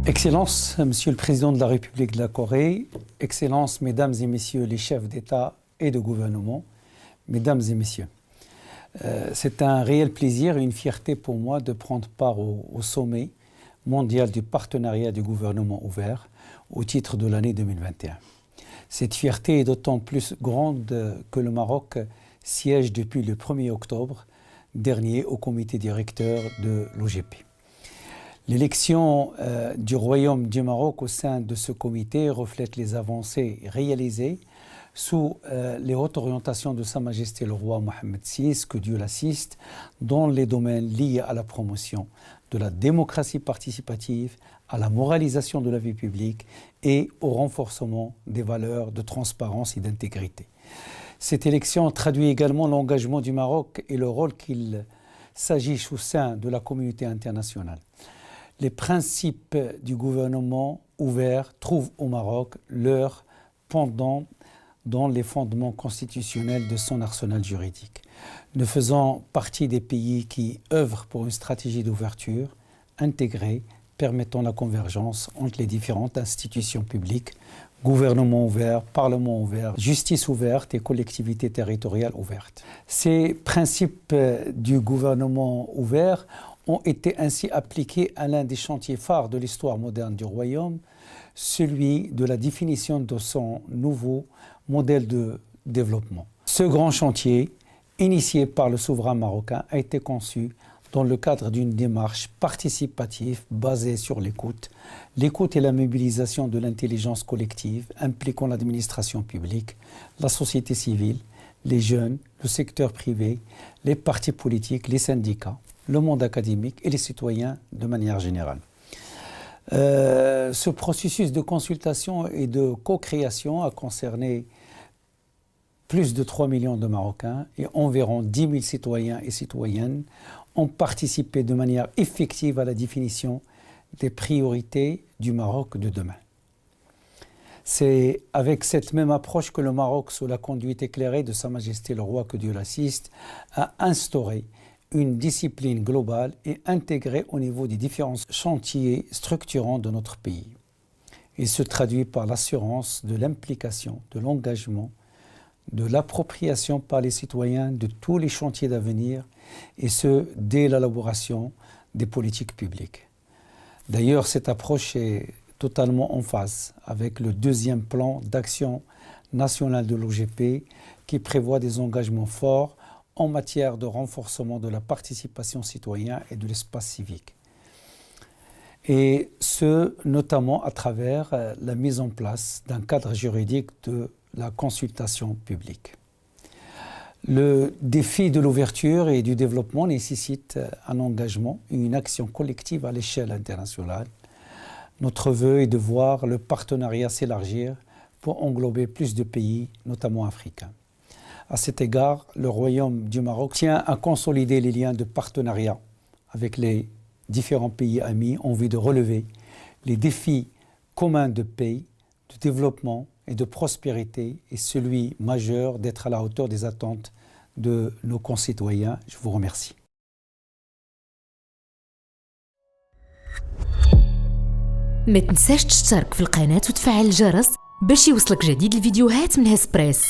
Excellence, Monsieur le Président de la République de la Corée, Excellences, Mesdames et Messieurs les chefs d'État et de gouvernement, Mesdames et Messieurs, c'est un réel plaisir et une fierté pour moi de prendre part au sommet mondial du partenariat du gouvernement ouvert au titre de l'année 2021. Cette fierté est d'autant plus grande que le Maroc siège depuis le 1er octobre dernier au comité directeur de l'OGP. L'élection du Royaume du Maroc au sein de ce comité reflète les avancées réalisées sous les hautes orientations de Sa Majesté le roi Mohammed VI, que Dieu l'assiste, dans les domaines liés à la promotion de la démocratie participative, à la moralisation de la vie publique et au renforcement des valeurs de transparence et d'intégrité. Cette élection traduit également l'engagement du Maroc et le rôle qu'il s'agit au sein de la communauté internationale. Les principes du gouvernement ouvert trouvent au Maroc leur pendant dans les fondements constitutionnels de son arsenal juridique. Nous faisons partie des pays qui œuvrent pour une stratégie d'ouverture intégrée permettant la convergence entre les différentes institutions publiques, gouvernement ouvert, parlement ouvert, justice ouverte et collectivités territoriales ouvertes. Ces principes du gouvernement ouvert ont été ainsi appliqués à l'un des chantiers phares de l'histoire moderne du Royaume, celui de la définition de son nouveau modèle de développement. Ce grand chantier, initié par le souverain marocain, a été conçu dans le cadre d'une démarche participative basée sur l'écoute et la mobilisation de l'intelligence collective impliquant l'administration publique, la société civile, les jeunes, le secteur privé, les partis politiques, les syndicats, le monde académique et les citoyens de manière générale. Ce processus de consultation et de co-création a concerné plus de 3 millions de Marocains et environ 10 000 citoyens et citoyennes ont participé de manière effective à la définition des priorités du Maroc de demain. C'est avec cette même approche que le Maroc, sous la conduite éclairée de Sa Majesté le roi, que Dieu l'assiste, a instauré une discipline globale et intégrée au niveau des différents chantiers structurants de notre pays. Il se traduit par l'assurance de l'implication, de l'engagement, de l'appropriation par les citoyens de tous les chantiers d'avenir, et ce, dès l'élaboration des politiques publiques. D'ailleurs, cette approche est totalement en phase avec le deuxième plan d'action national de l'OGP qui prévoit des engagements forts en matière de renforcement de la participation citoyenne et de l'espace civique. Et ce, notamment à travers la mise en place d'un cadre juridique de la consultation publique. Le défi de l'ouverture et du développement nécessite un engagement et une action collective à l'échelle internationale. Notre vœu est de voir le partenariat s'élargir pour englober plus de pays, notamment africains. À cet égard, le Royaume du Maroc tient à consolider les liens de partenariat avec les différents pays amis en vue de relever les défis communs de paix, de développement et de prospérité, et celui majeur d'être à la hauteur des attentes de nos concitoyens. Je vous remercie. ما تنساش تشترك في القناة وتفعل الجرس باش يوصلك جديد الفيديوهات من هسبريس.